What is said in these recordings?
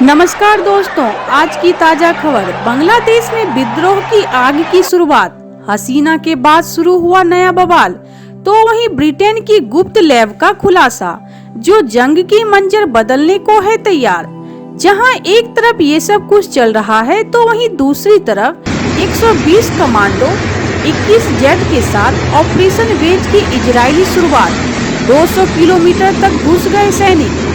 नमस्कार दोस्तों, आज की ताजा खबर। बांग्लादेश में विद्रोह की आग की शुरुआत, हसीना के बाद शुरू हुआ नया बवाल। तो वहीं ब्रिटेन की गुप्त लैब का खुलासा, जो जंग की मंजर बदलने को है तैयार। जहां एक तरफ ये सब कुछ चल रहा है, तो वहीं दूसरी तरफ 120 कमांडो 21 जेट के साथ ऑपरेशन वेज की इजरायली शुरुआत। 200 किलोमीटर तक घुस गए सैनिक।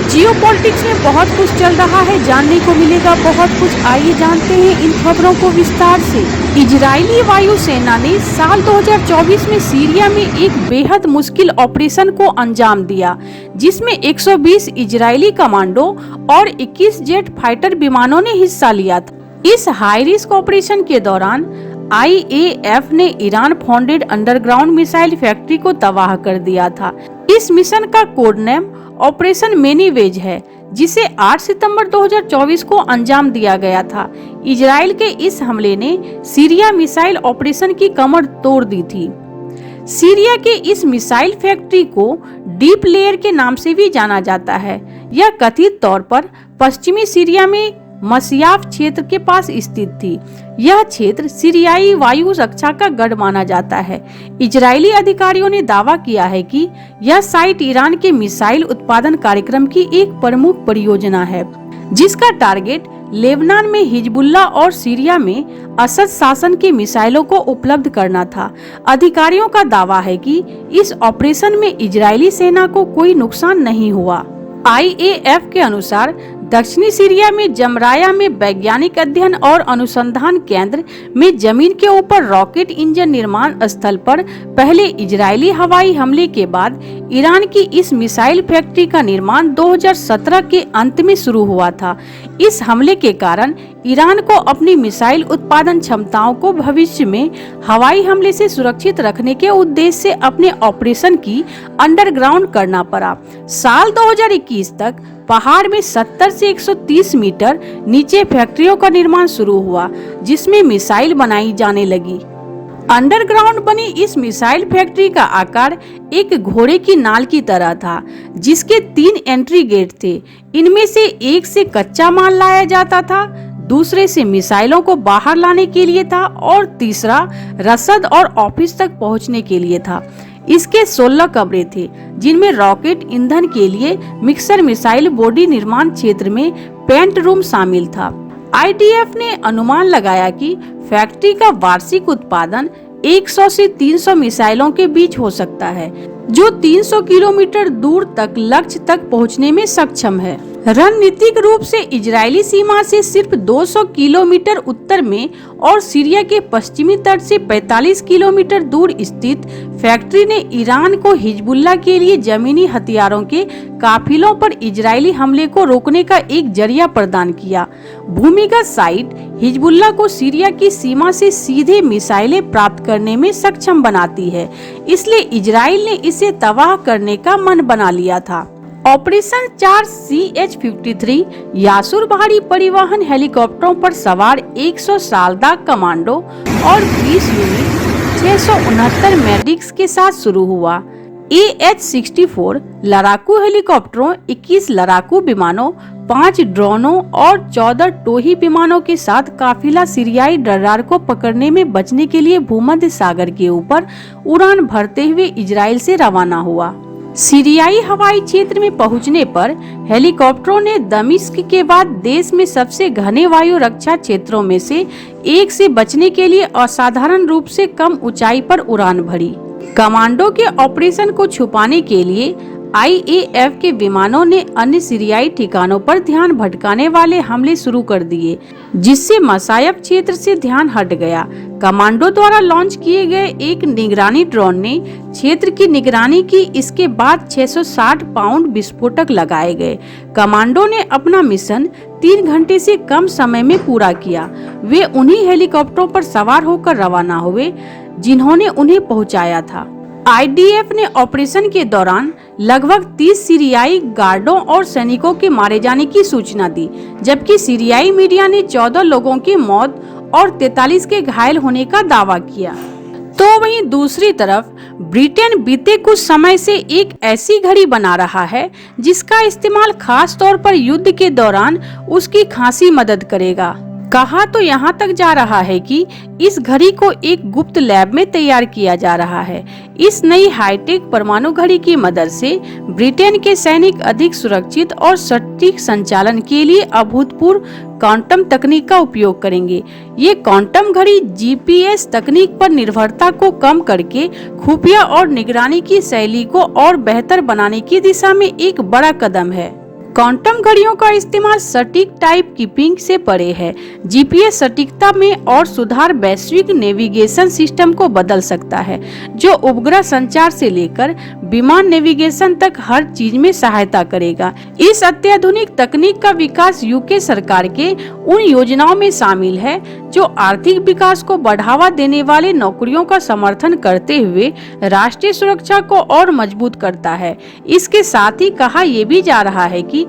जियोपॉलिटिक्स में बहुत कुछ चल रहा है, जानने को मिलेगा बहुत कुछ। आइए जानते हैं इन खबरों को विस्तार से। इजरायली वायुसेना ने साल 2024 में सीरिया में एक बेहद मुश्किल ऑपरेशन को अंजाम दिया, जिसमें 120 इजरायली कमांडो और 21 जेट फाइटर विमानों ने हिस्सा लिया था। इस हाई रिस्क ऑपरेशन के दौरान IAF ने Iran founded underground missile factory को तबाह कर दिया था। इस मिशन का कोड नेम ऑपरेशन मेनीवेज है, जिसे 8 सितंबर 2024 को अंजाम दिया गया था। इजराइल के इस हमले ने सीरिया मिसाइल ऑपरेशन की कमर तोड़ दी थी। सीरिया के इस मिसाइल फैक्ट्री को डीप लेयर के नाम से भी जाना जाता है। यह कथित तौर पर पश्चिमी सीरिया में मसियाफ क्षेत्र के पास स्थित थी। यह क्षेत्र सीरियाई वायु रक्षा का गढ़ माना जाता है। इजरायली अधिकारियों ने दावा किया है कि यह साइट ईरान के मिसाइल उत्पादन कार्यक्रम की एक प्रमुख परियोजना है, जिसका टारगेट लेबनान में हिजबुल्लाह और सीरिया में असद शासन की मिसाइलों को उपलब्ध करना था। अधिकारियों का दावा है कि इस ऑपरेशन में इजरायली सेना को कोई नुकसान नहीं हुआ। IAF के अनुसार दक्षिणी सीरिया में जमराया में वैज्ञानिक अध्ययन और अनुसंधान केंद्र में जमीन के ऊपर रॉकेट इंजन निर्माण स्थल पर पहले इजरायली हवाई हमले के बाद ईरान की इस मिसाइल फैक्ट्री का निर्माण 2017 के अंत में शुरू हुआ था। इस हमले के कारण ईरान को अपनी मिसाइल उत्पादन क्षमताओं को भविष्य में हवाई हमले से सुरक्षित रखने के उद्देश्य से अपने ऑपरेशन की अंडरग्राउंड करना पड़ा। साल 2021 तक पहाड़ में 70 से 130 मीटर नीचे फैक्ट्रियों का निर्माण शुरू हुआ, जिसमें मिसाइल बनाई जाने लगी। अंडरग्राउंड बनी इस मिसाइल फैक्ट्री का आकार एक घोड़े की नाल की तरह था, जिसके 3 एंट्री गेट थे। इनमें से एक से कच्चा माल लाया जाता था, दूसरे से मिसाइलों को बाहर लाने के लिए था और तीसरा रसद और ऑफिस तक पहुंचने के लिए था। इसके 16 कमरे थे, जिनमें रॉकेट ईंधन के लिए मिक्सर मिसाइल बॉडी निर्माण क्षेत्र में पेंट रूम शामिल था। IDF ने अनुमान लगाया कि फैक्ट्री का वार्षिक उत्पादन 100 से 300 मिसाइलों के बीच हो सकता है, जो 300 किलोमीटर दूर तक लक्ष्य तक पहुंचने में सक्षम है। रणनीतिक रूप से इजरायली सीमा से सिर्फ 200 किलोमीटर उत्तर में और सीरिया के पश्चिमी तट से 45 किलोमीटर दूर स्थित फैक्ट्री ने ईरान को हिजबुल्लाह के लिए जमीनी हथियारों के काफिलों पर इजरायली हमले को रोकने का एक जरिया प्रदान किया। भूमिगत साइट हिजबुल्लाह को सीरिया की सीमा से सीधे मिसाइलें प्राप्त करने में सक्षम बनाती है, इसलिए इजराइल ने इसे तबाह करने का मन बना लिया था। ऑपरेशन 4 CH-53 यासुर भारी परिवहन हेलीकॉप्टरों पर सवार 100 सालदार कमांडो और 20 यूनिट 669 मेडिक्स के साथ शुरू हुआ। AH-64 लड़ाकू हेलीकॉप्टरों, 21 लड़ाकू विमानों, 5 ड्रोनों और 14 टोही विमानों के साथ काफिला सीरियाई रडार को पकड़ने में बचने के लिए भूमध्य सागर के ऊपर उड़ान भरते हुए इजराइल से रवाना हुआ। सीरियाई हवाई क्षेत्र में पहुंचने पर हेलीकॉप्टरों ने दमिश्क के बाद देश में सबसे घने वायु रक्षा क्षेत्रों में से एक से बचने के लिए असाधारण रूप से कम ऊंचाई पर उड़ान भरी। कमांडो के ऑपरेशन को छुपाने के लिए IAF के विमानों ने अन्य सीरियाई ठिकानों पर ध्यान भटकाने वाले हमले शुरू कर दिए, जिससे मसायब क्षेत्र से ध्यान हट गया। कमांडो द्वारा लॉन्च किए गए एक निगरानी ड्रोन ने क्षेत्र की निगरानी की। इसके बाद 660 पाउंड विस्फोटक लगाए गए। कमांडो ने अपना मिशन 3 घंटे से कम समय में पूरा किया। वे उन्हीं हेलीकॉप्टरों पर सवार होकर रवाना हुए जिन्होंने उन्हें पहुंचाया था। IDF ने ऑपरेशन के दौरान लगभग 30 सीरियाई गार्डों और सैनिकों के मारे जाने की सूचना दी, जबकि सीरियाई मीडिया ने 14 लोगों की मौत और 43 के घायल होने का दावा किया। तो वहीं दूसरी तरफ ब्रिटेन बीते कुछ समय से एक ऐसी घड़ी बना रहा है जिसका इस्तेमाल खास तौर पर युद्ध के दौरान उसकी खासी मदद करेगा। कहा तो यहाँ तक जा रहा है कि इस घड़ी को एक गुप्त लैब में तैयार किया जा रहा है। इस नई हाईटेक परमाणु घड़ी की मदद से ब्रिटेन के सैनिक अधिक सुरक्षित और सटीक संचालन के लिए अभूतपूर्व क्वांटम तकनीक का उपयोग करेंगे। ये क्वांटम घड़ी जीपीएस तकनीक पर निर्भरता को कम करके खुफिया और निगरानी की शैली को और बेहतर बनाने की दिशा में एक बड़ा कदम है। क्वांटम घड़ियों का इस्तेमाल सटीक टाइम कीपिंग से परे है। जीपीएस सटीकता में और सुधार वैश्विक नेविगेशन सिस्टम को बदल सकता है, जो उपग्रह संचार से लेकर विमान नेविगेशन तक हर चीज में सहायता करेगा। इस अत्याधुनिक तकनीक का विकास यूके सरकार के उन योजनाओं में शामिल है जो आर्थिक विकास को बढ़ावा देने वाले नौकरियों का समर्थन करते हुए राष्ट्रीय सुरक्षा को और मजबूत करता है। इसके साथ ही कहा यह भी जा रहा है कि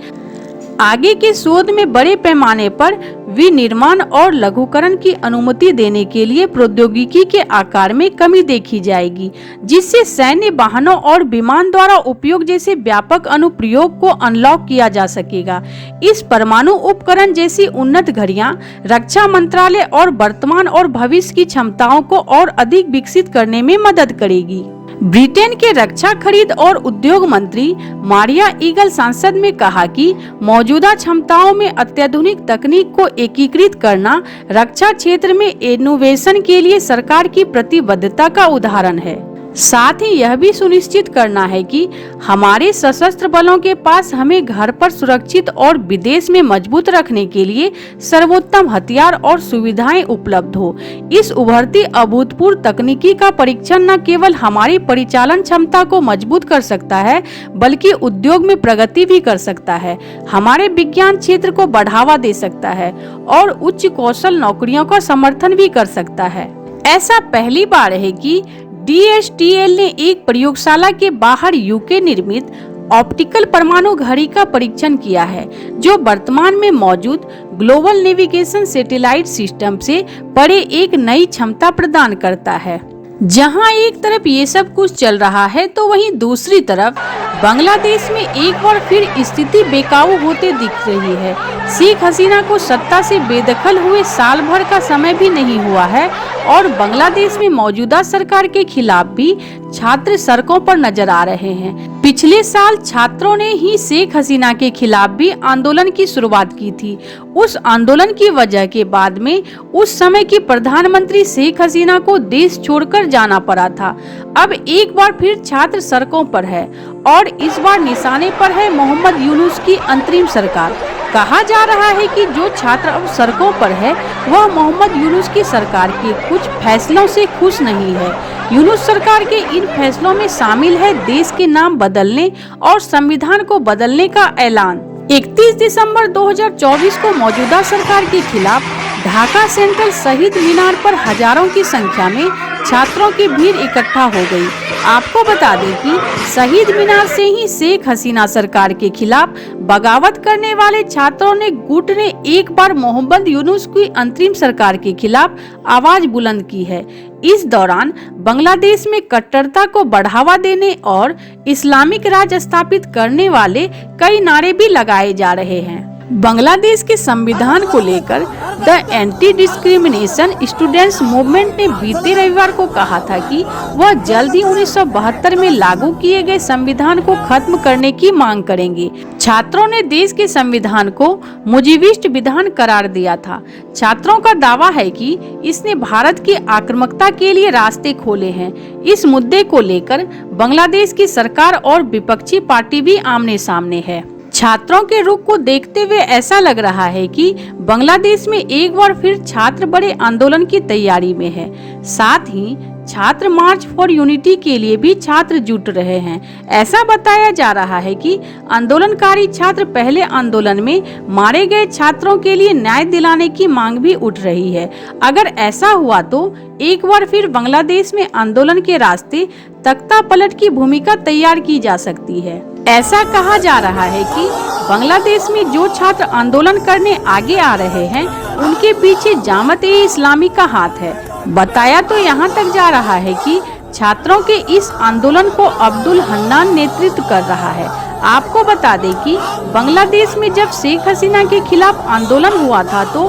आगे के शोध में बड़े पैमाने पर विनिर्माण और लघुकरण की अनुमति देने के लिए प्रौद्योगिकी के आकार में कमी देखी जाएगी, जिससे सैन्य वाहनों और विमान द्वारा उपयोग जैसे व्यापक अनुप्रयोग को अनलॉक किया जा सकेगा। इस परमाणु उपकरण जैसी उन्नत घड़ियां रक्षा मंत्रालय और वर्तमान और भविष्य की क्षमताओं को और अधिक विकसित करने में मदद करेगी। ब्रिटेन के रक्षा खरीद और उद्योग मंत्री मारिया ईगल संसद में कहा कि मौजूदा क्षमताओं में अत्याधुनिक तकनीक को एकीकृत करना रक्षा क्षेत्र में इनोवेशन के लिए सरकार की प्रतिबद्धता का उदाहरण है। साथ ही यह भी सुनिश्चित करना है कि हमारे सशस्त्र बलों के पास हमें घर पर सुरक्षित और विदेश में मजबूत रखने के लिए सर्वोत्तम हथियार और सुविधाएं उपलब्ध हो। इस उभरती अभूतपूर्व तकनीकी का परीक्षण न केवल हमारी परिचालन क्षमता को मजबूत कर सकता है, बल्कि उद्योग में प्रगति भी कर सकता है, हमारे विज्ञान क्षेत्र को बढ़ावा दे सकता है और उच्च कौशल नौकरियों का समर्थन भी कर सकता है। ऐसा पहली बार है कि DSTL ने एक प्रयोगशाला के बाहर यूके निर्मित ऑप्टिकल परमाणु घड़ी का परीक्षण किया है, जो वर्तमान में मौजूद ग्लोबल नेविगेशन सैटेलाइट सिस्टम से परे एक नई क्षमता प्रदान करता है। जहां एक तरफ ये सब कुछ चल रहा है तो वहीं दूसरी तरफ बांग्लादेश में एक बार फिर स्थिति बेकाबू होते दिख रही है। शेख हसीना को सत्ता से बेदखल हुए साल भर का समय भी नहीं हुआ है और बांग्लादेश में मौजूदा सरकार के खिलाफ भी छात्र सड़कों पर नजर आ रहे हैं। पिछले साल छात्रों ने ही शेख हसीना के खिलाफ भी आंदोलन की शुरुआत की थी। उस आंदोलन की वजह के बाद में उस समय की प्रधानमंत्री शेख हसीना को देश छोड़कर जाना पड़ा था। अब एक बार फिर छात्र सड़कों पर है और इस बार निशाने पर है मोहम्मद यूनुस की अंतरिम सरकार। कहा जा रहा है कि जो छात्र अब सड़कों पर है वह मोहम्मद यूनुस की सरकार के कुछ फैसलों से खुश नहीं है। यूनुस सरकार के इन फैसलों में शामिल है देश के नाम बदलने और संविधान को बदलने का ऐलान। 31 दिसंबर 2024 को मौजूदा सरकार के खिलाफ ढाका सेंट्रल शहीद मीनार पर हजारों की संख्या में छात्रों की भीड़ इकट्ठा हो गई। आपको बता दें कि शहीद मीनार से ही शेख हसीना सरकार के खिलाफ बगावत करने वाले छात्रों ने गुट ने एक बार मोहम्मद यूनुस की अंतरिम सरकार के खिलाफ आवाज बुलंद की है। इस दौरान बांग्लादेश में कट्टरता को बढ़ावा देने और इस्लामिक राज स्थापित करने वाले कई नारे भी लगाए जा रहे हैं। बांग्लादेश के संविधान को लेकर the anti discrimination students movement ने बीते रविवार को कहा था कि वह जल्द ही 1972 में लागू किए गए संविधान को खत्म करने की मांग करेंगे। छात्रों ने देश के संविधान को मुजीबिस्ट विधान करार दिया था। छात्रों का दावा है कि इसने भारत की आक्रामकता के लिए रास्ते खोले हैं। इस मुद्दे को लेकर बांग्लादेश की सरकार और विपक्षी पार्टी भी आमने सामने है। छात्रों के रुख को देखते हुए ऐसा लग रहा है कि बांग्लादेश में एक बार फिर छात्र बड़े आंदोलन की तैयारी में है। साथ ही छात्र मार्च फॉर यूनिटी के लिए भी छात्र जुट रहे हैं। ऐसा बताया जा रहा है कि आंदोलनकारी छात्र पहले आंदोलन में मारे गए छात्रों के लिए न्याय दिलाने की मांग भी उठ रही है। अगर ऐसा हुआ तो एक बार फिर बांग्लादेश में आंदोलन के रास्ते तख्ता पलट की भूमिका तैयार की जा सकती है। ऐसा कहा जा रहा है कि बांग्लादेश में जो छात्र आंदोलन करने आगे आ रहे हैं उनके पीछे जामत-ए-इस्लामी का हाथ है। बताया तो यहाँ तक जा रहा है कि छात्रों के इस आंदोलन को अब्दुल हन्नान नेतृत्व कर रहा है। आपको बता दें कि बांग्लादेश में जब शेख हसीना के खिलाफ आंदोलन हुआ था तो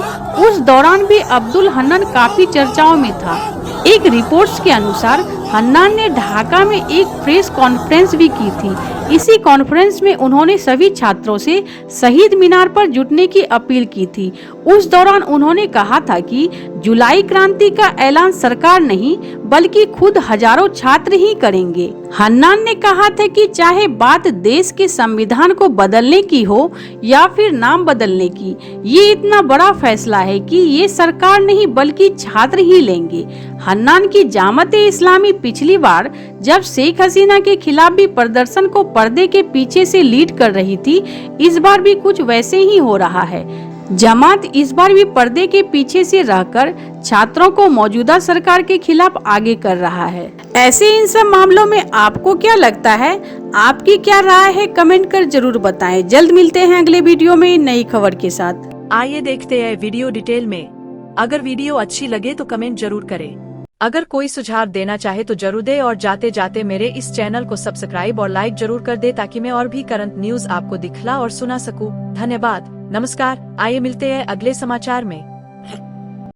उस दौरान भी अब्दुल हन्नान काफी चर्चाओं में था। एक रिपोर्ट्स के अनुसार हन्नान ने ढाका में एक प्रेस कॉन्फ्रेंस भी की थी। इसी कॉन्फ्रेंस में उन्होंने सभी छात्रों से शहीद मीनार पर जुटने की अपील की थी। उस दौरान उन्होंने कहा था कि जुलाई क्रांति का ऐलान सरकार नहीं बल्कि खुद हजारों छात्र ही करेंगे। हन्नान ने कहा था कि चाहे बात देश के संविधान को बदलने की हो या फिर नाम बदलने की, ये इतना बड़ा फैसला है कि ये सरकार नहीं बल्कि छात्र ही लेंगे। हन्नान की जामत-ए इस्लामी पिछली बार जब शेख हसीना के खिलाफ भी प्रदर्शन को पर्दे के पीछे से लीड कर रही थी, इस बार भी कुछ वैसे ही हो रहा है। जमात इस बार भी पर्दे के पीछे से रहकर छात्रों को मौजूदा सरकार के खिलाफ आगे कर रहा है। ऐसे इन सब मामलों में आपको क्या लगता है? आपकी क्या राय है? कमेंट कर जरूर बताएं। जल्द मिलते हैं अगले वीडियो में नई खबर के साथ। आइए देखते हैं वीडियो डिटेल में। अगर वीडियो अच्छी लगे तो कमेंट जरूर करें। अगर कोई सुझाव देना चाहे तो जरूर दे और जाते जाते मेरे इस चैनल को सब्सक्राइब और लाइक जरूर कर दे ताकि मैं और भी करंट न्यूज आपको दिखला और सुना सकूं। धन्यवाद, नमस्कार। आइए मिलते हैं अगले समाचार में।